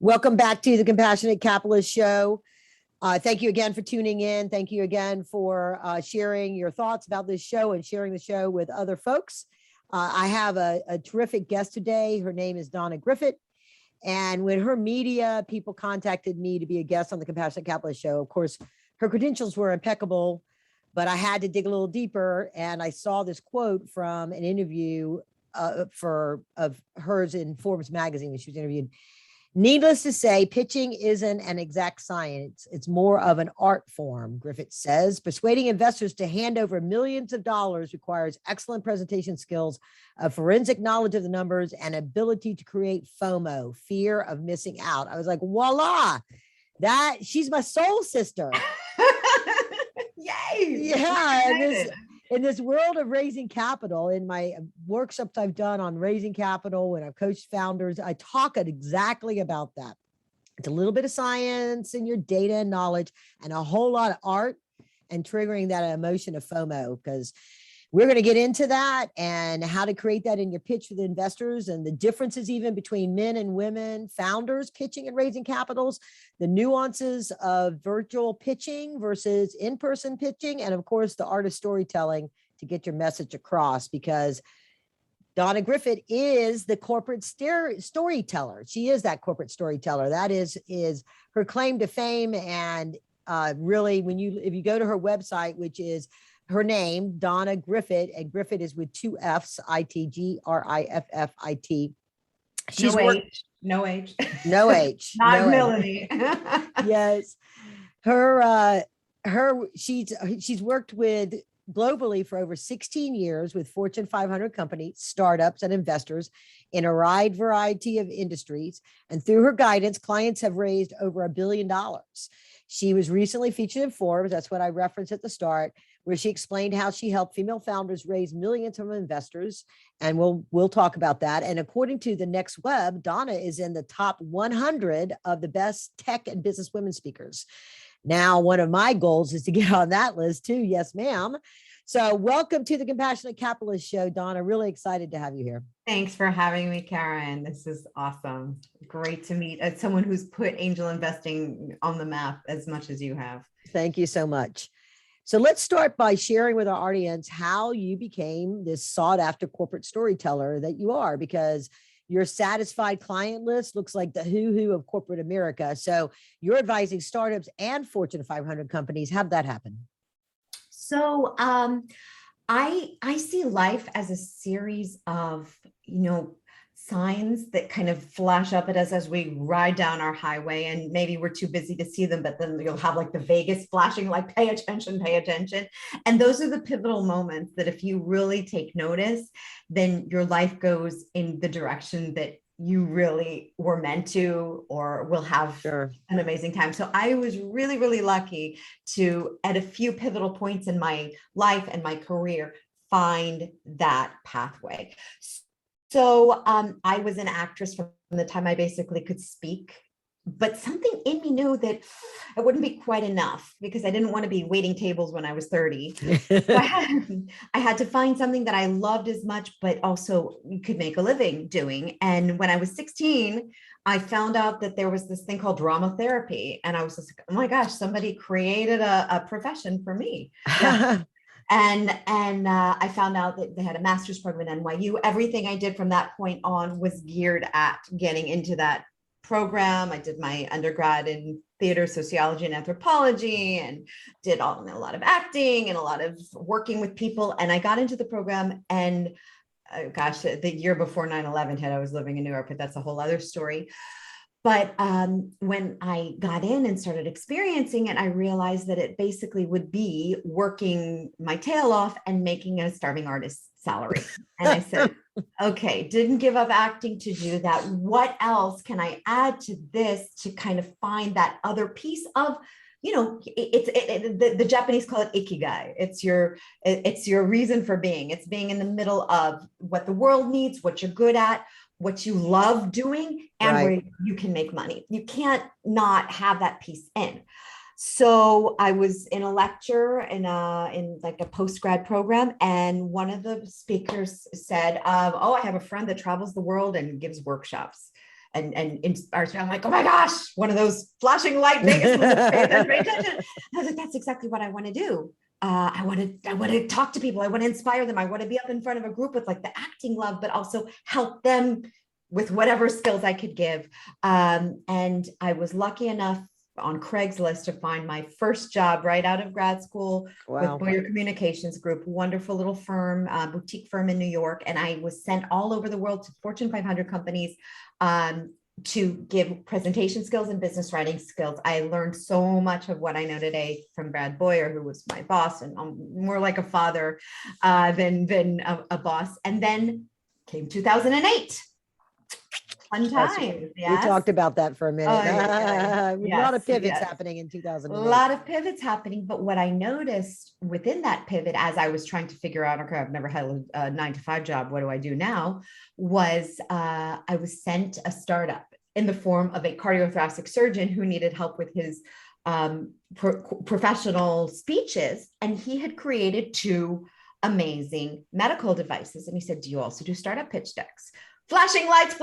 Welcome back to the Compassionate Capitalist Show. Thank you again for tuning in. Thank you again for sharing your thoughts about this show and sharing the show with other folks. I have a terrific guest today. Her name is Donna Griffit. And when her media people contacted me to be a guest on the Compassionate Capitalist Show, of course, her credentials were impeccable, but I had to dig a little deeper. And I saw this quote from an interview of hers in Forbes magazine when she was interviewed. Needless to say, pitching isn't an exact science. It's more of an art form, Griffith says. Persuading investors to hand over millions of dollars requires excellent presentation skills, a forensic knowledge of the numbers, and ability to create FOMO, fear of missing out. I was like, voila, she's my soul sister. Yay! Yeah. In this world of raising capital, in my workshops I've done on raising capital, when I've coached founders, I talk exactly about that. It's a little bit of science and your data and knowledge and a whole lot of art and triggering that emotion of FOMO, because we're going to get into that and how to create that in your pitch with investors and the differences even between men and women, founders pitching and raising capitals, the nuances of virtual pitching versus in-person pitching, and of course, the art of storytelling to get your message across, because Donna Griffit is the corporate storyteller. She is that corporate storyteller. That is her claim to fame. And really, if you go to her website, which is her name, Donna Griffit, and Griffit is with two F's, ITGRIFFIT. She's no age. Not Melanie. Yes. She's worked with globally for over 16 years with Fortune 500 companies, startups, and investors in a wide variety of industries. And through her guidance, clients have raised over $1 billion. She was recently featured in Forbes. That's what I referenced at the start, where she explained how she helped female founders raise millions from investors. And we'll talk about that. And according to the Next Web, Donna is in the top 100 of the best tech and business women speakers. Now, one of my goals is to get on that list too. Yes, ma'am. So welcome to the Compassionate Capitalist Show, Donna. Really excited to have you here. Thanks for having me, Karen. This is awesome. Great to meet someone who's put angel investing on the map as much as you have. Thank you so much. So let's start by sharing with our audience how you became this sought after corporate storyteller that you are, because your satisfied client list looks like the who of corporate America. So you're advising startups and Fortune 500 companies. How did that happen? So I see life as a series of, signs that kind of flash up at us as we ride down our highway, and maybe we're too busy to see them, but then you'll have like the Vegas flashing, like pay attention. And those are the pivotal moments that if you really take notice, then your life goes in the direction that you really were meant to, or will have an amazing time. So I was really, really lucky to, at a few pivotal points in my life and my career, find that pathway. So I was an actress from the time I basically could speak, but something in me knew that it wouldn't be quite enough, because I didn't want to be waiting tables when I was 30. So I had to find something that I loved as much, but also could make a living doing. And when I was 16, I found out that there was this thing called drama therapy. And I was just like, oh my gosh, somebody created a profession for me. Yeah. And I found out that they had a master's program at NYU. Everything I did from that point on was geared at getting into that program. I did my undergrad in theater, sociology, and anthropology, and did a lot of acting and a lot of working with people. And I got into the program, and the year before 9/11 hit, I was living in New York, but that's a whole other story. But when I got in and started experiencing it, I realized that it basically would be working my tail off and making a starving artist's salary. And I said, okay, didn't give up acting to do that. What else can I add to this to kind of find that other piece of, the Japanese call it ikigai. It's your reason for being. It's being in the middle of what the world needs, what you're good at, what you love doing, and where you can make money. You can't not have that piece in. So I was in a lecture in like a post-grad program, and one of the speakers said, I have a friend that travels the world and gives workshops. and inspires me. I'm like, oh my gosh, one of those flashing light Vegas moves. Pay attention. I was like, that's exactly what I want to do. I want to talk to people. I want to inspire them. I want to be up in front of a group with like the acting love, but also help them with whatever skills I could give. And I was lucky enough on Craigslist to find my first job right out of grad school. Wow. With Boyer Communications Group, wonderful little firm, boutique firm in New York. And I was sent all over the world to Fortune 500 companies to give presentation skills and business writing skills. I learned so much of what I know today from Brad Boyer, who was my boss and more like a father than a boss. And then came 2008. Fun time. We talked about that for a minute. A lot of pivots happening in 2008. A lot of pivots happening. But what I noticed within that pivot, as I was trying to figure out, okay, I've never had a 9-to-5 job, what do I do now? Was I was sent a startup in the form of a cardiothoracic surgeon who needed help with his professional speeches. And he had created 2 amazing medical devices. And he said, do you also do startup pitch decks? Flashing lights.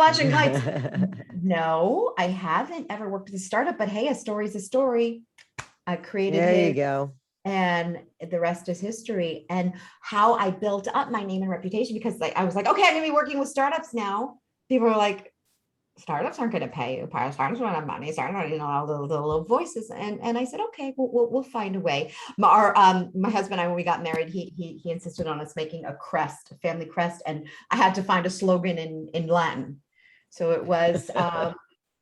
No, I haven't ever worked with a startup, but hey, a story's a story. I created There you go. And the rest is history. And how I built up my name and reputation, because I was like, okay, I'm gonna be working with startups now. People were like, startups aren't going to pay you. Startups don't have money. Startups, all the little voices. And I said, okay, we'll find a way. My husband and I, when we got married, he insisted on us making a crest, a family crest, and I had to find a slogan in Latin. So it was aut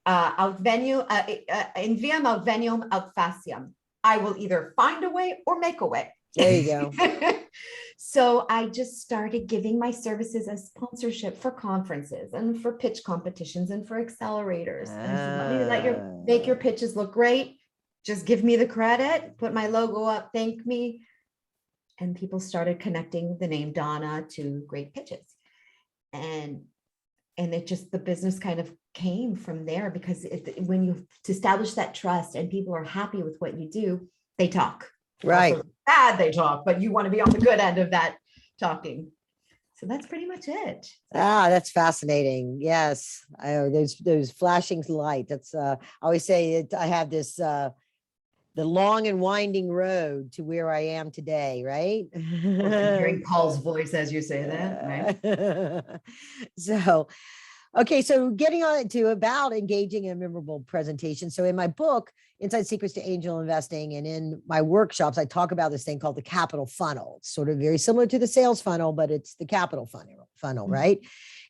venium, in viam aut venium aut faciam. I will either find a way or make a way. There you go. So I just started giving my services as sponsorship for conferences and for pitch competitions and for accelerators. And so let me make your pitches look great. Just give me the credit, put my logo up, thank me. And people started connecting the name Donna to great pitches. And it just, the business kind of came from there, because when you establish that trust and people are happy with what you do, they talk. Right. Also, bad they talk, but you want to be on the good end of that talking. So that's pretty much it. That's fascinating. Yes. Those flashing light. That's I always say I have this the long and winding road to where I am today, right? Hearing Paul's voice as you say that, right? So okay, so getting on to about engaging in a memorable presentation. So in my book, Inside Secrets to Angel Investing, and in my workshops, I talk about this thing called the capital funnel. It's sort of very similar to the sales funnel, but it's the capital funnel, right?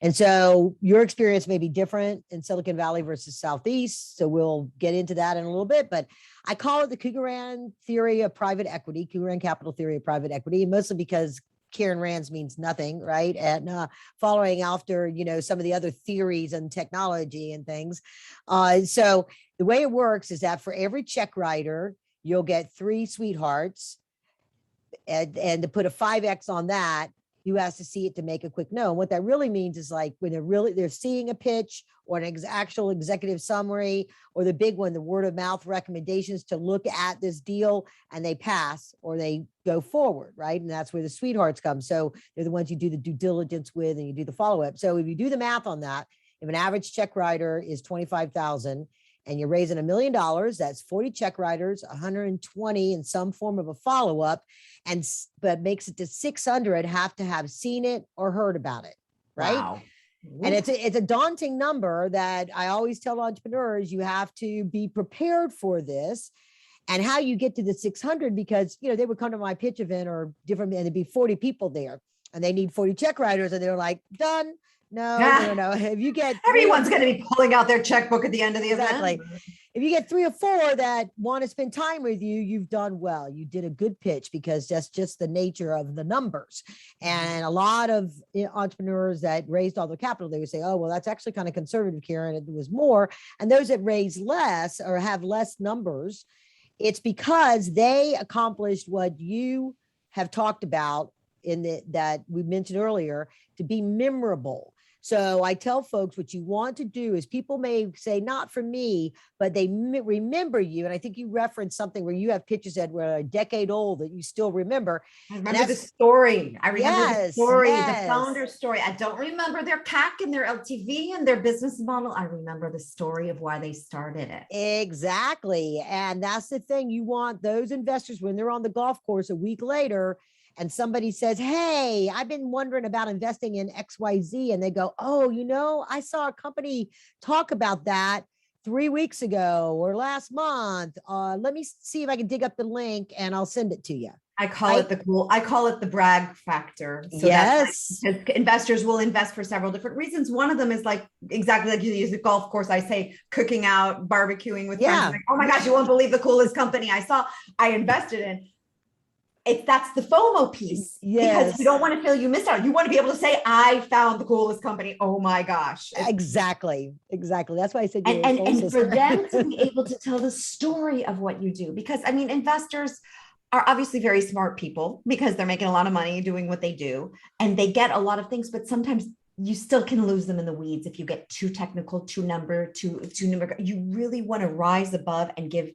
And so your experience may be different in Silicon Valley versus Southeast. So we'll get into that in a little bit, but I call it the Karen theory of private equity, Karen capital theory of private equity, mostly because Karen Rands means nothing, right? And following after, some of the other theories and technology and things. So the way it works is that for every check writer, you'll get 3 sweethearts, and to put a 5X on that, you has to see it to make a quick no. And what that really means is like when they're seeing a pitch or an actual executive summary, or the big one, the word of mouth recommendations to look at this deal, and they pass or they go forward, right? And that's where the sweethearts come. So they're the ones you do the due diligence with and you do the follow-up. So if you do the math on that, if an average check writer is 25,000 and you're raising $1 million, that's 40 check writers, 120 in some form of a follow-up, but makes it to 600 have to have seen it or heard about it, right? Wow. And it's a daunting number that I always tell entrepreneurs, you have to be prepared for this. And how you get to the 600, because, they would come to my pitch event or different, and there'd be 40 people there and they need 40 check writers. And they're like, done. No. If you get everyone's going to be pulling out their checkbook at the end of the exactly. event. If you get 3 or 4 that want to spend time with you, you've done well. You did a good pitch, because that's just the nature of the numbers. And a lot of entrepreneurs that raised all their capital, they would say, oh, well, that's actually kind of conservative, Karen. It was more. And those that raise less or have less numbers, it's because they accomplished what you have talked about that we mentioned earlier, to be memorable. So I tell folks what you want to do is, people may say, not for me, but they remember you. And I think you referenced something where you have pictures that were a decade old that you still remember. I remember the story. I remember the story, the yes. founder story. I don't remember their CAC and their LTV and their business model. I remember the story of why they started it. Exactly. And that's the thing. You want those investors, when they're on the golf course a week later and somebody says, hey, I've been wondering about investing in XYZ. And they go, oh, I saw a company talk about that 3 weeks ago or last month. Let me see if I can dig up the link and I'll send it to you. I call it the brag factor. So yes. That's like, investors will invest for several different reasons. One of them is like, exactly like you use the golf course. I say cooking out, barbecuing with friends. Like, oh my gosh, you won't believe the coolest company I invested in. That's the FOMO piece, because you don't want to feel you missed out. You want to be able to say, I found the coolest company. Oh my gosh. Exactly. That's why I said, and for them to be able to tell the story of what you do, because I mean, investors are obviously very smart people because they're making a lot of money doing what they do, and they get a lot of things, but sometimes you still can lose them in the weeds if you get too technical, too numerical. You really want to rise above and give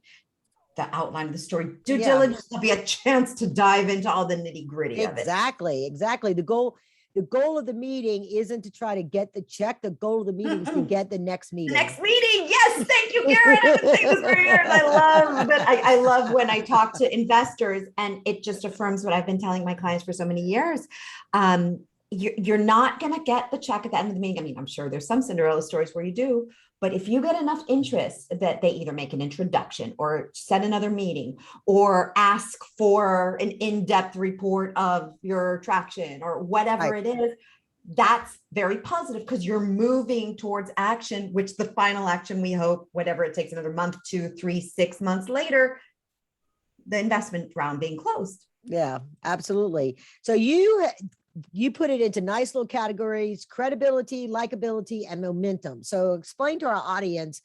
the outline of the story. Due diligence will be a chance to dive into all the nitty gritty of it. Exactly. The goal of the meeting isn't to try to get the check. The goal of the meeting is to get the next meeting. Yes. Thank you, Karen. I've been saying this for years. I love that. I love when I talk to investors, and it just affirms what I've been telling my clients for so many years. You're not going to get the check at the end of the meeting. I mean, I'm sure there's some Cinderella stories where you do, but if you get enough interest that they either make an introduction or set another meeting or ask for an in-depth report of your traction or whatever it is, that's very positive, because you're moving towards action, which the final action, we hope, whatever it takes, another month, 2, 3, 6 months later, the investment round being closed. Yeah, absolutely. So you put it into nice little categories: credibility, likability, and momentum. So explain to our audience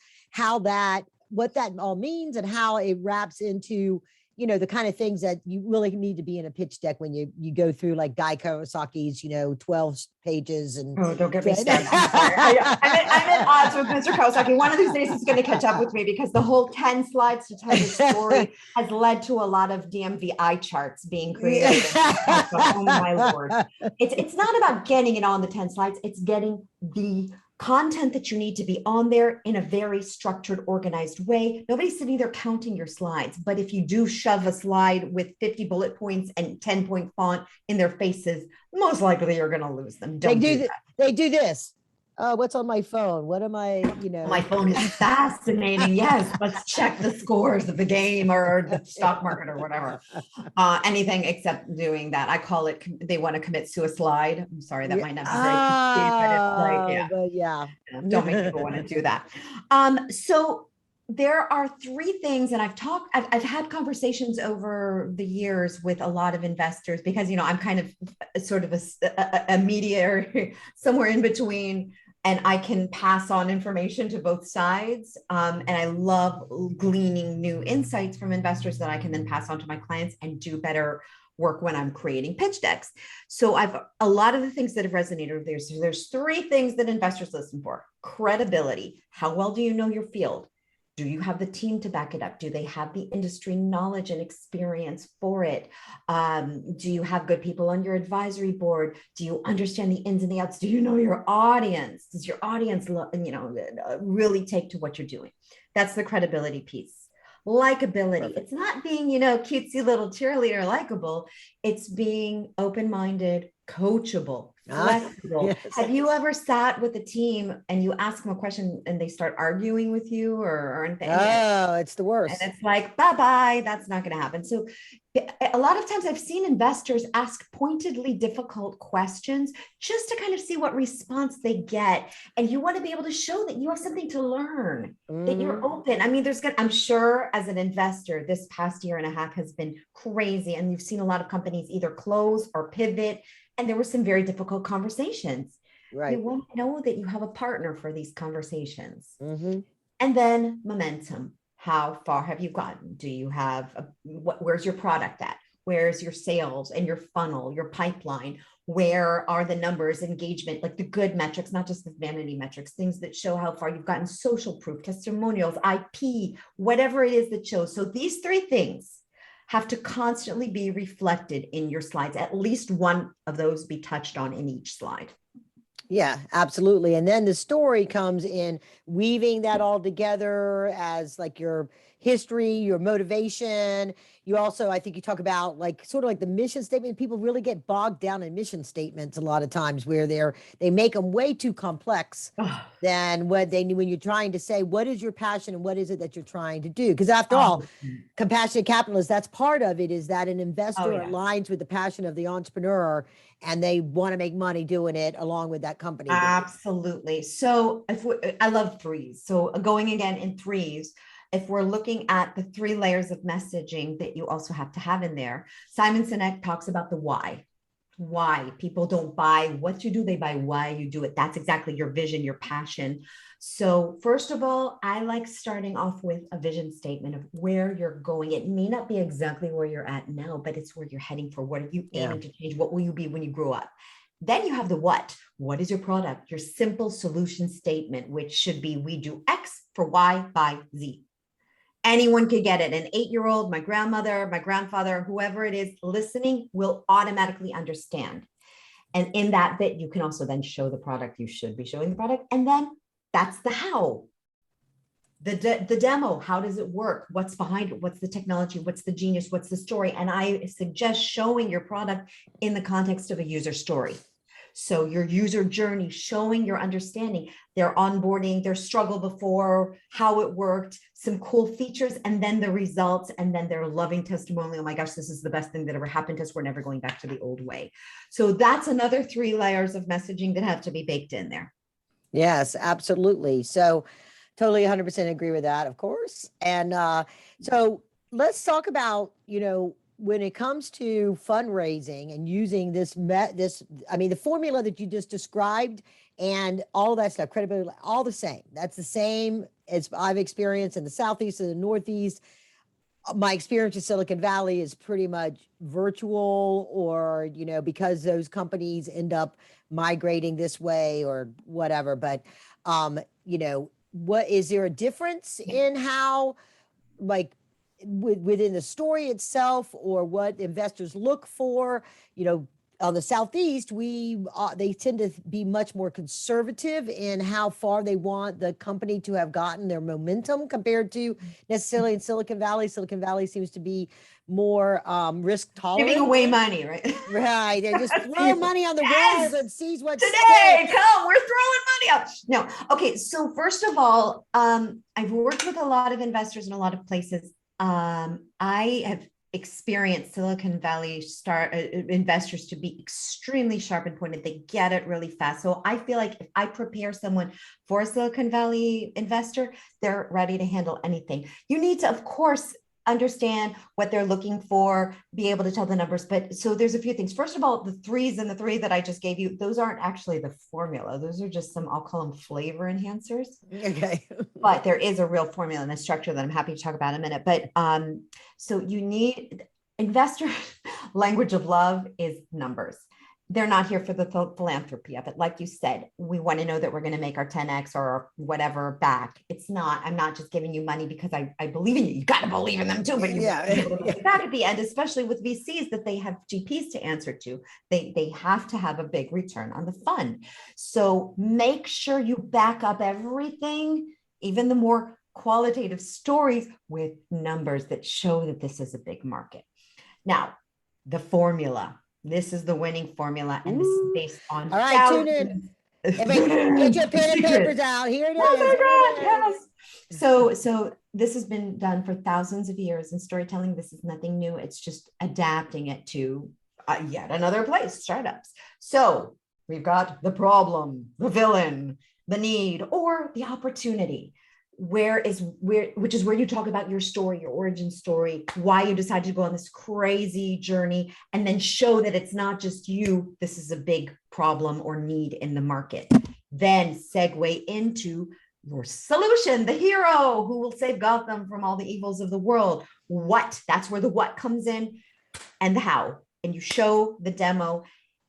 what that all means and how it wraps into, the kind of things that you really need to be in a pitch deck when you go through like Guy Kawasaki's, 12 pages. And don't get me started. I'm at odds with Mr. Kawasaki. One of these days he's going to catch up with me, because the whole 10 slides to tell the story has led to a lot of DMVI charts being created. Oh my Lord. It's not about getting it on the 10 slides. It's getting the content that you need to be on there in a very structured, organized way. Nobody's sitting there counting your slides, but if you do shove a slide with 50 bullet points and 10-point font in their faces, most likely you're going to lose them. They do this. What's on my phone? What am I, My phone is fascinating. Yes. Let's check the scores of the game or the stock market or whatever. Anything except doing that. I call it, they want to commit suicide. I'm sorry, that might not be very but yeah. Don't make people want to do that. So there are 3 things, and I've had conversations over the years with a lot of investors, because, I'm kind of sort of a mediator somewhere in between, and I can pass on information to both sides. And I love gleaning new insights from investors that I can then pass on to my clients and do better work when I'm creating pitch decks. So a lot of the things that have resonated with there's 3 things that investors listen for: credibility. How well do you know your field? Do you have the team to back it up? Do they have the industry knowledge and experience for it? Do you have good people on your advisory board? Do you understand the ins and the outs? Do you know your audience? Does your audience, really take to what you're doing? That's the credibility piece. Likability. It's not being, cutesy little cheerleader likable. It's being open-minded, coachable, flexible. Yes. Have you ever sat with a team and you ask them a question and they start arguing with you or anything? Oh, it's the worst. And it's like, bye-bye, that's not going to happen. So a lot of times I've seen investors ask pointedly difficult questions just to kind of see what response they get. And you want to be able to show that you have something to learn, that you're open. I mean, I'm sure as an investor, this past year and a half has been crazy. And you've seen a lot of companies either close or pivot. And there were some very difficult conversations. Right. You want to know that you have a partner for these conversations. Mm-hmm. And then momentum. How far have you gotten? Do you have where's your product at? Where's your sales and your funnel, your pipeline? Where are the numbers, engagement, like the good metrics, not just the vanity metrics, things that show how far you've gotten, social proof, testimonials, IP, whatever it is that shows. So these three things have to constantly be reflected in your slides. At least one of those be touched on in each slide. Yeah, absolutely. And then the story comes in weaving that all together as like your history, your motivation. You also, I think you talk about like sort of like the mission statement. People really get bogged down in mission statements a lot of times where they make them way too complex than what they when you're trying to say, what is your passion and what is it that you're trying to do? Because after all, compassionate capitalist, that's part of it, is that an investor aligns with the passion of the entrepreneur and they want to make money doing it along with that company. Absolutely. So I love threes. So going again in threes, if we're looking at the 3 layers of messaging that you also have to have in there, Simon Sinek talks about the why. Why people don't buy what you do, they buy why you do it. That's exactly your vision, your passion. So first of all, I like starting off with a vision statement of where you're going. It may not be exactly where you're at now, but it's where you're heading for. What are you aiming to change? What will you be when you grow up? Then you have the what. What is your product? Your simple solution statement, which should be, we do X for Y by Z. Anyone could get it. An 8-year-old, my grandmother, my grandfather, whoever it is listening will automatically understand. And in that bit, you can also then show the product. You should be showing the product. And then that's the how. The demo, how does it work? What's behind it? What's the technology? What's the genius? What's the story? And I suggest showing your product in the context of a user story. So your user journey, showing your understanding, their onboarding, their struggle before, how it worked, some cool features, and then the results, and then their loving testimonial. Oh my gosh, this is the best thing that ever happened to us. We're never going back to the old way. So that's another 3 layers of messaging that have to be baked in there. Yes, absolutely. So totally 100% agree with that, of course. And so let's talk about, when it comes to fundraising and using the formula that you just described and all that stuff, credibility, all the same. That's the same as I've experienced in the Southeast and the Northeast. My experience in Silicon Valley is pretty much virtual, or, because those companies end up migrating this way or whatever. But, what is there a difference in how, like, within the story itself, or what investors look for? On the Southeast, they tend to be much more conservative in how far they want the company to have gotten their momentum compared to necessarily in Silicon Valley. Silicon Valley seems to be more risk tolerant. Giving away money, right? Right. They just throw money on the walls and sees what today. Come, we're throwing money up. No. Okay. So first of all, I've worked with a lot of investors in a lot of places. I have experienced Silicon Valley investors to be extremely sharp and pointed. They get it really fast. So I feel like if I prepare someone for a Silicon Valley investor, they're ready to handle anything. You need to, of course, understand what they're looking for, be able to tell the numbers. But so there's a few things. First of all, the threes and the 3 that I just gave you, those aren't actually the formula. Those are just some, I'll call them flavor enhancers. Okay. But there is a real formula and a structure that I'm happy to talk about in a minute. But so you need investor language of love is numbers. They're not here for the philanthropy of it. Like you said, we want to know that we're going to make our 10X or whatever back. It's not, I'm not just giving you money because I believe in you. You got to believe in them too, but you got to back at the end, especially with VCs that they have GPs to answer to. They have to have a big return on the fund. So make sure you back up everything, even the more qualitative stories, with numbers that show that this is a big market. Now, the formula. This is the winning formula, and this is based on. All right, tune in. Get your pen and papers out. Here it is. Oh my God, yes. So this has been done for thousands of years in storytelling. This is nothing new. It's just adapting it to yet another place, startups. So we've got the problem, the villain, the need, or the opportunity. Which is where you talk about your story, your origin story, why you decided to go on this crazy journey, and then show that it's not just you. This is a big problem or need in the market. Then segue into your solution, the hero who will save Gotham from all the evils of the world. What? That's where the what comes in. and the how, and you show the demo.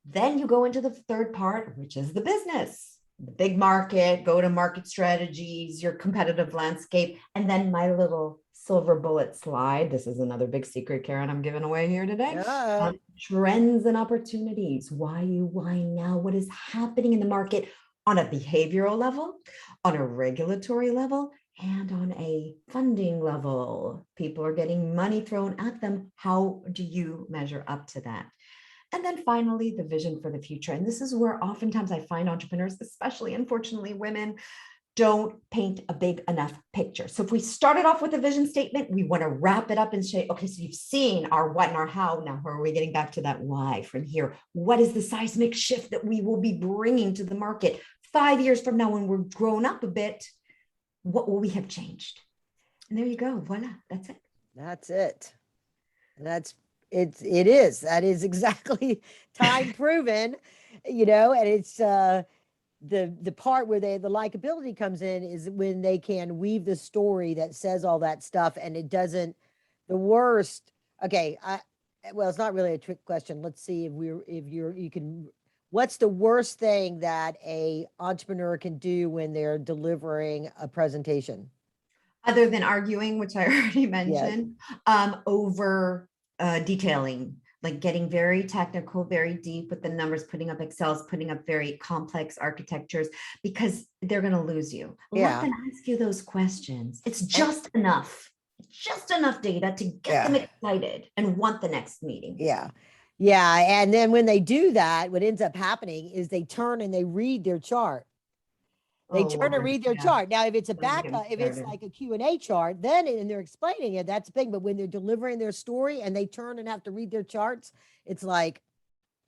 Then you go into the third part, which is the business, the big market, go to market strategies, your competitive landscape, and then my little silver bullet slide. This is another big secret, Karen, I'm giving away here today. Trends and opportunities. Why you? Why now? What is happening in the market on a behavioral level, on a regulatory level, and on a funding level? People are getting money thrown at them. How do you measure up to that? And then finally, the vision for the future. And this is where oftentimes I find entrepreneurs, especially unfortunately women, don't paint a big enough picture. So if we started off with a vision statement, we want to wrap it up and say, okay, so you've seen our what and our how. Now, how are we getting back to that why from here? What is the seismic shift that we will be bringing to the market 5 years from now when we're grown up a bit? What will we have changed? And there you go. Voila. That's it. That's it. That is exactly time proven, and it's the part where the likability comes in is when they can weave the story that says all that stuff, and it doesn't. The worst. Okay, well, it's not really a trick question. Let's see you can. What's the worst thing that a entrepreneur can do when they're delivering a presentation? Other than arguing, which I already mentioned, over detailing, like getting very technical, very deep with the numbers, putting up Excels, putting up very complex architectures, because they're going to lose you. Let them ask you those questions. It's just enough data to get them excited and want the next meeting. Yeah. And then when they do that, what ends up happening is they turn and they read their chart. They turn and read their chart. Now, if it's a backup, if it's like a Q&A chart, then and they're explaining it, that's big. But when they're delivering their story and they turn and have to read their charts, it's like.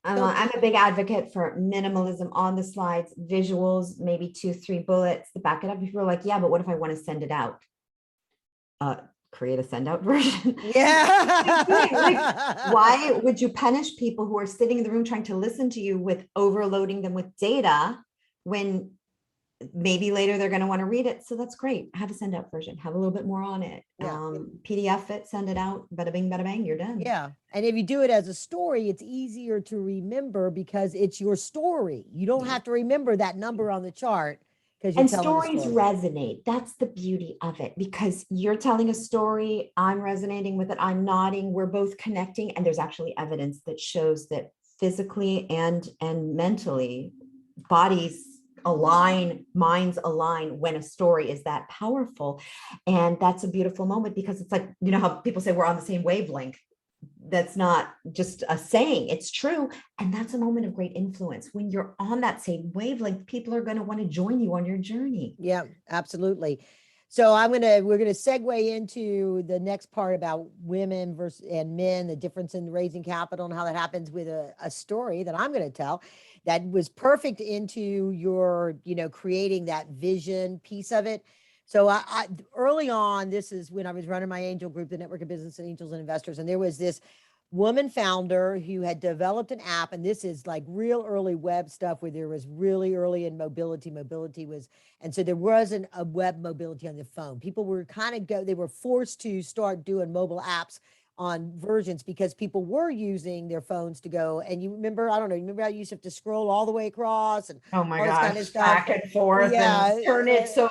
I'm a big advocate for minimalism on the slides, visuals, maybe 2-3 bullets to back it up. People are like, yeah, but what if I want to send it out? Create a send out version. Why would you punish people who are sitting in the room trying to listen to you with overloading them with data when maybe later they're going to want to read it? So that's great. Have a send out version, have a little bit more on it. PDF it, send it out, bada bing, bada bang, you're done. And if you do it as a story, it's easier to remember because it's your story. You don't have to remember that number on the chart. And stories resonate. That's the beauty of it, because you're telling a story, I'm resonating with it, I'm nodding, we're both connecting, and there's actually evidence that shows that physically and mentally, bodies align, minds align when a story is that powerful. And that's a beautiful moment, because it's like, how people say we're on the same wavelength. That's not just a saying, it's true. And that's a moment of great influence. When you're on that same wavelength, people are going to want to join you on your journey. Yeah, absolutely. So we're going to segue into the next part about women versus and men, the difference in raising capital and how that happens with a story that I'm going to tell that was perfect into your, creating that vision piece of it. So I early on, this is when I was running my angel group, the Network of Business and Angels and Investors. And there was this woman founder who had developed an app. And this is like real early web stuff where there was really early in mobility. And so there wasn't a web mobility on the phone. People were they were forced to start doing mobile apps on versions because people were using their phones to go. And you remember, I don't know, you remember how you used to have to scroll all the way across and oh my all gosh, this kind of stuff. Back and forth and turn it so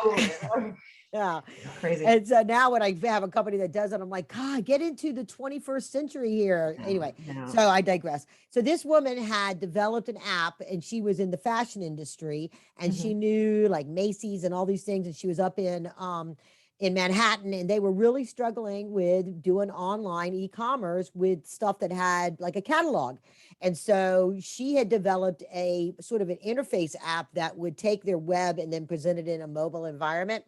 crazy. And so now when I have a company that does it, I'm like, God, get into the 21st century here. Anyway, so I digress. So this woman had developed an app and she was in the fashion industry and she knew like Macy's and all these things. And she was up in Manhattan, and they were really struggling with doing online e-commerce with stuff that had like a catalog. And so she had developed a sort of an interface app that would take their web and then present it in a mobile environment.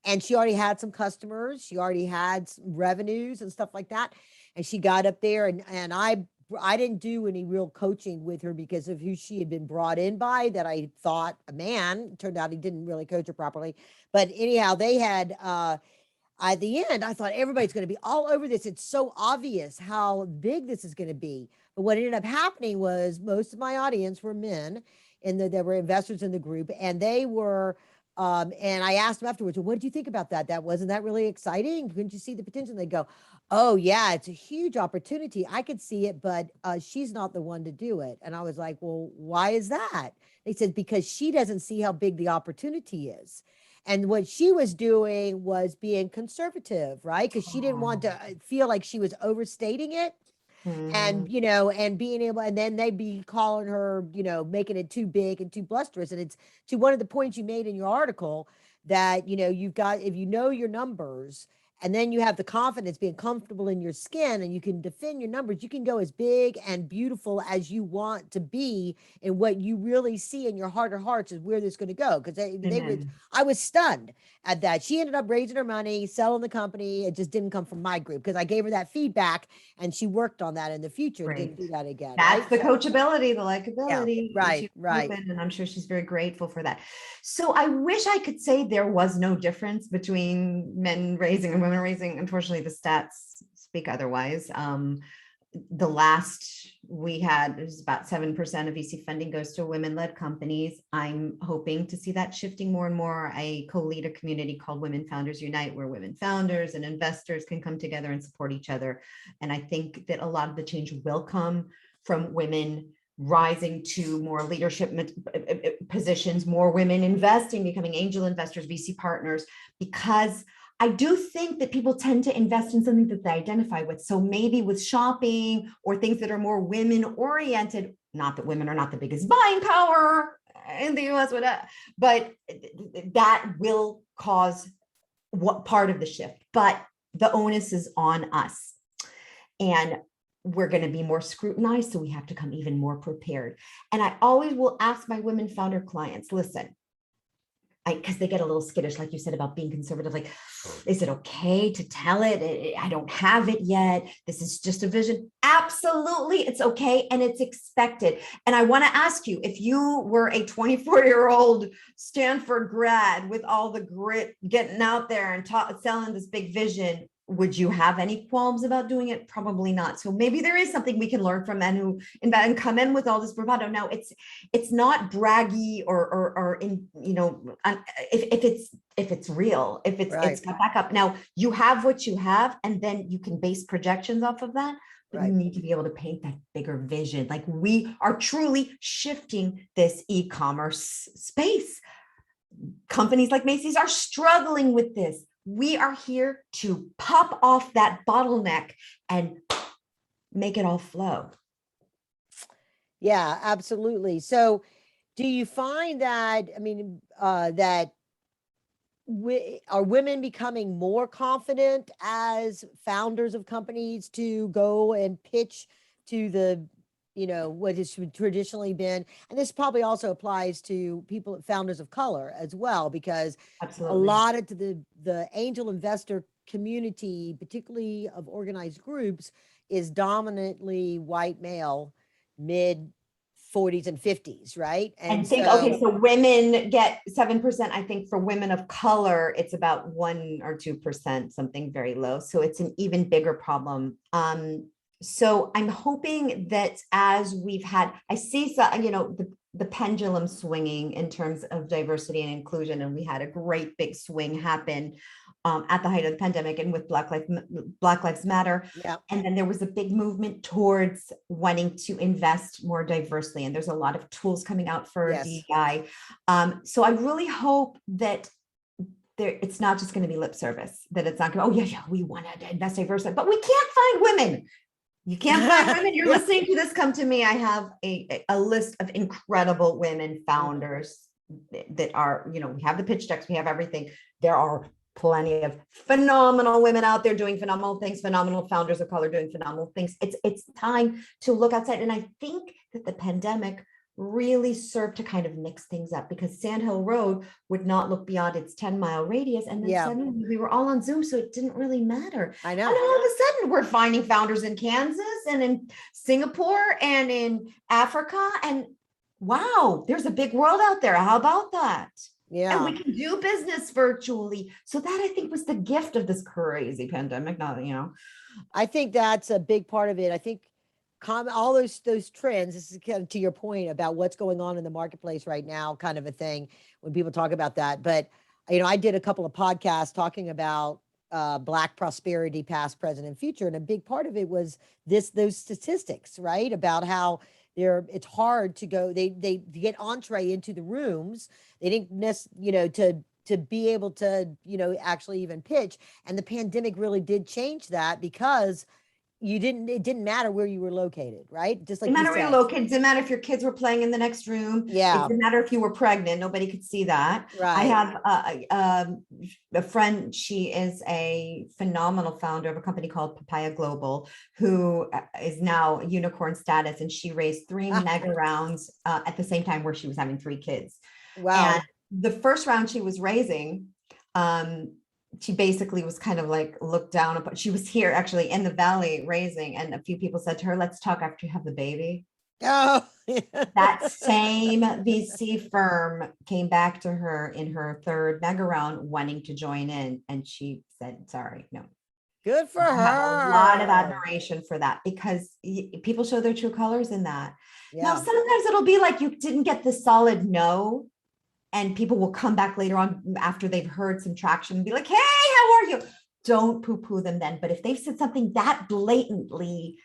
And she already had some customers. She already had some revenues and stuff like that. And she got up there and I didn't do any real coaching with her because of who she had been brought in by, that I thought a man. Turned out he didn't really coach her properly. But anyhow, they had, at the end, I thought everybody's going to be all over this. It's so obvious how big this is going to be. But what ended up happening was most of my audience were men, and there were investors in the group, and they were And I asked them afterwards, well, what did you think about that? Wasn't that really exciting? Couldn't you see the potential? And they go, oh yeah, it's a huge opportunity. I could see it, but she's not the one to do it. And I was like, well, why is that? They said, because she doesn't see how big the opportunity is. And what she was doing was being conservative, right? Because she didn't want to feel like she was overstating it. And, and being able, and then they'd be calling her, making it too big and too blusterous. And it's to one of the points you made in your article that, you've got, if you know your numbers, and then you have the confidence, being comfortable in your skin, and you can defend your numbers, you can go as big and beautiful as you want to be. And what you really see in your heart of hearts is where this is going to go. Because I was stunned at that. She ended up raising her money, selling the company. It just didn't come from my group, because I gave her that feedback and she worked on that in the future and didn't do that again. That's the coachability, the likability. Yeah, right. And I'm sure she's very grateful for that. So I wish I could say there was no difference between men raising and women raising. Unfortunately, the stats speak otherwise. The last we had is about 7% of VC funding goes to women-led companies. I'm hoping to see that shifting more and more. I co-lead a community called Women Founders Unite, where women founders and investors can come together and support each other. And I think that a lot of the change will come from women rising to more leadership positions, more women investing, becoming angel investors, VC partners, because I do think that people tend to invest in something that they identify with. So maybe with shopping or things that are more women oriented, not that women are not the biggest buying power in the US, but that will cause what part of the shift, but the onus is on us. And we're going to be more scrutinized. So we have to come even more prepared. And I always will ask my women founder clients, listen, because they get a little skittish, like you said, about being conservative. Like, is it okay to tell it? I don't have it yet. This is just a vision. Absolutely. It's okay. And it's expected. And I want to ask you, if you were a 24-year-old Stanford grad with all the grit, getting out there and selling this big vision, would you have any qualms about doing it? Probably not. So maybe there is something we can learn from men who invest and come in with all this bravado. Now it's not braggy or in, if it's real, if it's got back up. Now you have what you have, and then you can base projections off of that. But you need to be able to paint that bigger vision. Like, we are truly shifting this e-commerce space. Companies like Macy's are struggling with this. We are here to pop off that bottleneck and make it all flow. Yeah, absolutely. So do you find that, that are women becoming more confident as founders of companies to go and pitch to the, what has traditionally been, and this probably also applies to founders of color as well, because a lot of the angel investor community, particularly of organized groups, is dominantly white male, mid 40s and 50s, right? So women get 7%. I think for women of color, it's about 1 or 2%, something very low. So it's an even bigger problem. So I'm hoping that as we've had, I see, the pendulum swinging in terms of diversity and inclusion, and we had a great big swing happen at the height of the pandemic and with Black Lives Matter. Yeah. And then there was a big movement towards wanting to invest more diversely. And there's a lot of tools coming out for DEI. So I really hope that it's not just going to be lip service, that it's not going, we want to invest diversely, but we can't find women. You can't find women. You're listening to this, come to me. I have a list of incredible women founders that are, we have the pitch decks, we have everything. There are plenty of phenomenal women out there doing phenomenal things, phenomenal founders of color doing phenomenal things. It's time to look outside. And I think that the pandemic really served to kind of mix things up, because Sand Hill Road would not look beyond its 10-mile radius. And then suddenly we were all on Zoom, so it didn't really matter. I know. And all of a sudden we're finding founders in Kansas and in Singapore and in Africa. And wow, there's a big world out there. How about that? Yeah. And we can do business virtually. So that, I think, was the gift of this crazy pandemic. I think that's a big part of it. I think all those trends. This is kind of to your point about what's going on in the marketplace right now, kind of a thing when people talk about that. But I did a couple of podcasts talking about Black prosperity, past, present, and future, and a big part of it was those statistics, right? About how it's hard to go. They get entree into the rooms. They didn't to be able to actually even pitch, and the pandemic really did change that because it didn't matter where you were located, right? Just like It didn't you matter where you're said. located. It didn't matter if your kids were playing in the next room. It Yeah, didn't matter if you were pregnant. Nobody could see that. I right. have a friend. She is a phenomenal founder of a company called Papaya Global, who is now unicorn status. And she raised 3 Ah, mega rounds at the same time where she was having 3 kids. And wow. the first round she was raising, she basically was kind of like looked down upon. She was here actually in the valley raising, and a few people said to her, let's talk after you have the baby. Oh, That same VC firm came back to her in her 3rd mega round wanting to join in, and she said, sorry, no. good for I have a lot of her. admiration for that, because people show their true colors in that. Now, Yeah. sometimes it'll be like you didn't get the solid no, and people will come back later on after they've heard some traction and be like, hey, how are you? Don't poo-poo them then. But if they've said something that blatantly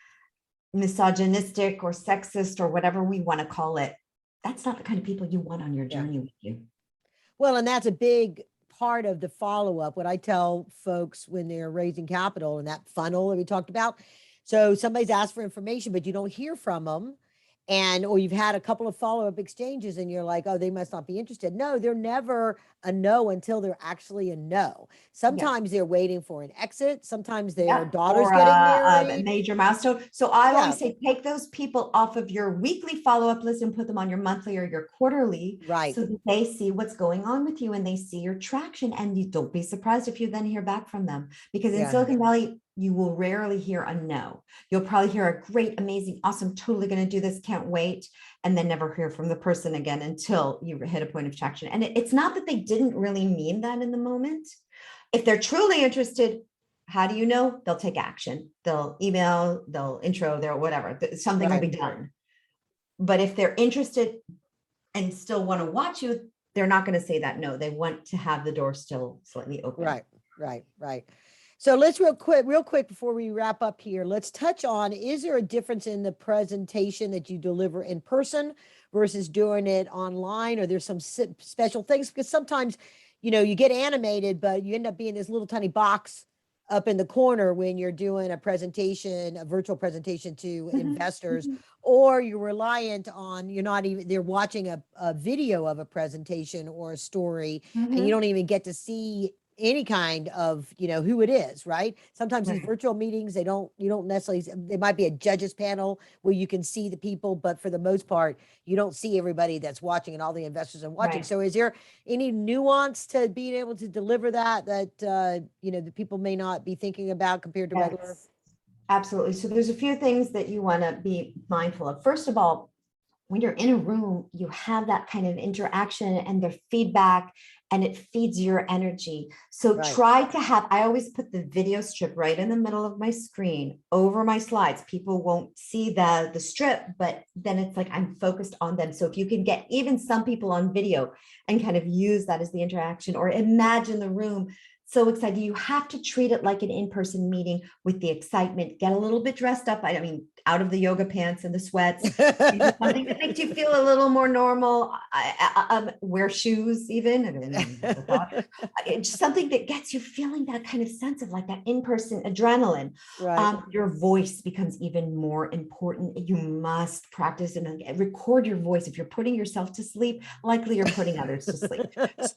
misogynistic or sexist or whatever we want to call it, that's not the kind of people you want on your Yeah. journey with you. Well, and that's a big part of the follow-up. What I tell folks when they're raising capital and that funnel that we talked about. So somebody's asked for information, but you don't hear from them. Or you've had a couple of follow-up exchanges and you're like, oh, they must not be interested. No, they're never a no until they're actually a no. Yeah. Sometimes they're waiting for an exit. Sometimes their Yeah, daughter's or getting a married. major milestone. So I Yeah, always say, take those people off of your weekly follow-up list and put them on your monthly or your quarterly, right. so that they see what's going on with you and they see your traction. And you don't be surprised if you then hear back from them, because in Yeah. Silicon Valley, you will rarely hear a no. You'll probably hear a great, amazing, awesome, totally going to do this, can't wait, and then never hear from the person again until you hit a point of traction. And it's not that they didn't really mean that in the moment. If they're truly interested, how do you know? They'll take action. They'll email, they'll intro, they'll whatever. Something will Right. be done. But if they're interested and still want to watch you, they're not going to say that no. They want to have the door still slightly open. Right. Right. Right. So let's real quick before we wrap up here, let's touch on, is there a difference in the presentation that you deliver in person versus doing it online? Or there's some special things? Because sometimes, you get animated, but you end up being this little tiny box up in the corner when you're doing a virtual presentation to investors, or you're reliant on, they're watching a video of a presentation or a story, and you don't even get to see any kind of who it is, right? Sometimes these Right. virtual meetings, you don't necessarily, there might be a judges panel where you can see the people, but for the most part you don't see everybody that's watching and all the investors are watching. Right. So is there any nuance to being able to deliver that the people may not be thinking about compared to regular? Yes, absolutely. So there's a few things that you want to be mindful of. First of all, when you're in a room, you have that kind of interaction and the feedback, and it feeds your energy. So Right. try to have, I always put the video strip right in the middle of my screen over my slides. People won't see the strip, but then it's like I'm focused on them. So if you can get even some people on video and kind of use that as the interaction, or imagine the room so excited, you have to treat it like an in-person meeting with the excitement. Get a little bit dressed up. I mean, out of the yoga pants and the sweats. Something that makes you feel a little more normal. Wear shoes even. I mean, it's something that gets you feeling that kind of sense of like that in-person adrenaline. Right. Your voice becomes even more important. You must practice and record your voice. If you're putting yourself to sleep, likely you're putting others to sleep.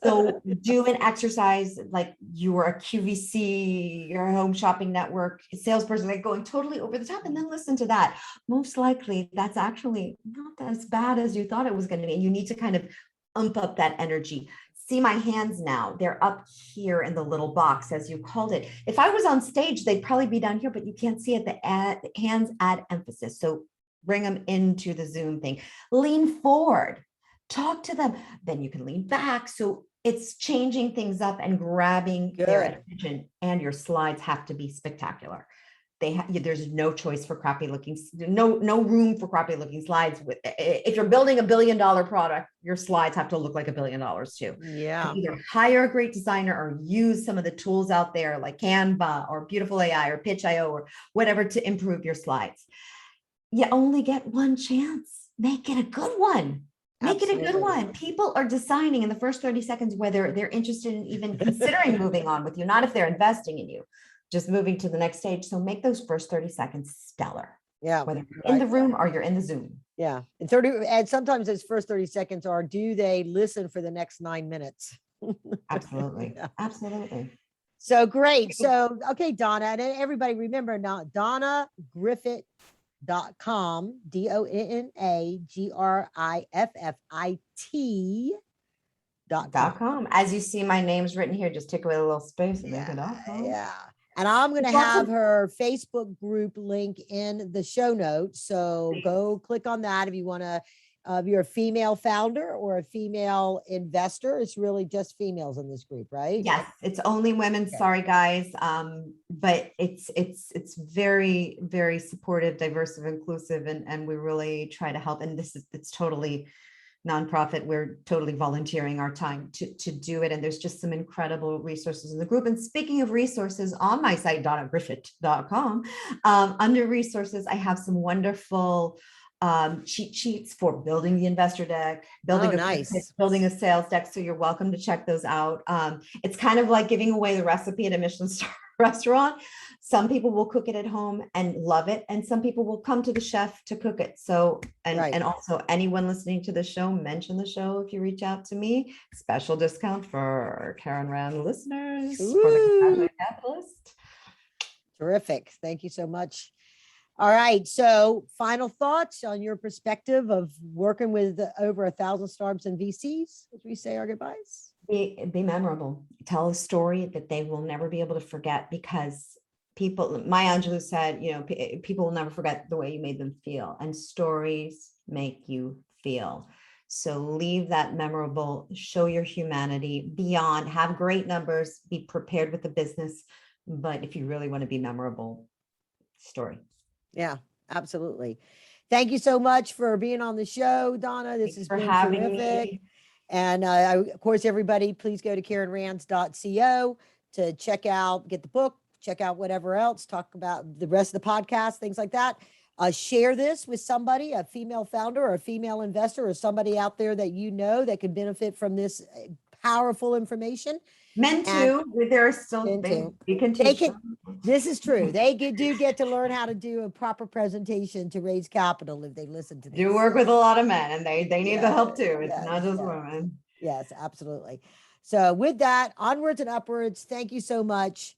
So do an exercise like you are a QVC, your home shopping network salesperson, like going totally over the top, and then listen to that. Most likely that's actually not as bad as you thought it was going to be. And you need to kind of ump up that energy. See my hands now, they're up here in the little box, as you called it. If I was on stage, they'd probably be down here, but you can't see it. The hands add emphasis. So bring them into the Zoom thing. Lean forward, talk to them. Then you can lean back. So it's changing things up and grabbing their Good. attention, and your slides have to be spectacular. there's no choice for crappy looking, no room for crappy looking slides. If you're building $1 billion product, your slides have to look like $1 billion too. Yeah. And either hire a great designer or use some of the tools out there like Canva or Beautiful AI or Pitch.io or whatever to improve your slides. You only get one chance. Make it a good one. Make it a good one. People are deciding in the first 30 seconds whether they're interested in even considering moving on with you, not if they're investing in you, just moving to the next stage. So make those first 30 seconds stellar. Yeah. Whether you're in the room or you're in the Zoom. Yeah. And sometimes those first 30 seconds are, do they listen for the next 9 minutes? Absolutely. Yeah. Absolutely. So great. So, okay, Donna, and everybody remember now, Donna Griffit.com, DonnaGriffit.com. As you see, my name's written here. Just take away the little space and make it Yeah. And I'm going to have her Facebook group link in the show notes. So go click on that if you want to, if you're a female founder or a female investor. It's really just females in this group, right? Yes, it's only women. Okay. Sorry, guys. But it's very, very supportive, diverse, and inclusive, and we really try to help. And it's totally nonprofit. We're totally volunteering our time to do it. And there's just some incredible resources in the group. And speaking of resources, on my site, DonnaGriffit.com, under resources, I have some wonderful cheat sheets for building the investor deck, building a sales deck. So you're welcome to check those out. It's kind of like giving away the recipe at a Michelin star restaurant. Some people will cook it at home and love it, and some people will come to the chef to cook it. So, and also anyone listening to the show, mention the show if you reach out to me. Special discount for Karen Rands listeners. For the Capitalist. Terrific. Thank you so much. All right. So final thoughts on your perspective of working with over 1,000 startups and VCs as we say our goodbyes. Be memorable. Tell a story that they will never be able to forget, because people, Maya Angelou said, people will never forget the way you made them feel, and stories make you feel. So leave that memorable, show your humanity beyond, have great numbers, be prepared with the business. But if you really want to be memorable, story. Yeah, absolutely. Thank you so much for being on the show, Donna. This has been terrific. And of course, everybody, please go to KarenRands.co to check out, get the book, check out whatever else, talk about the rest of the podcast, things like that. Share this with somebody, a female founder or a female investor or somebody out there that you know that could benefit from this powerful information. Men too, there are still they can teach them. This is true. They do get to learn how to do a proper presentation to raise capital if they listen to this. You work with a lot of men, and they need the help too. It's not just women. Yes, absolutely. So with that, onwards and upwards. Thank you so much.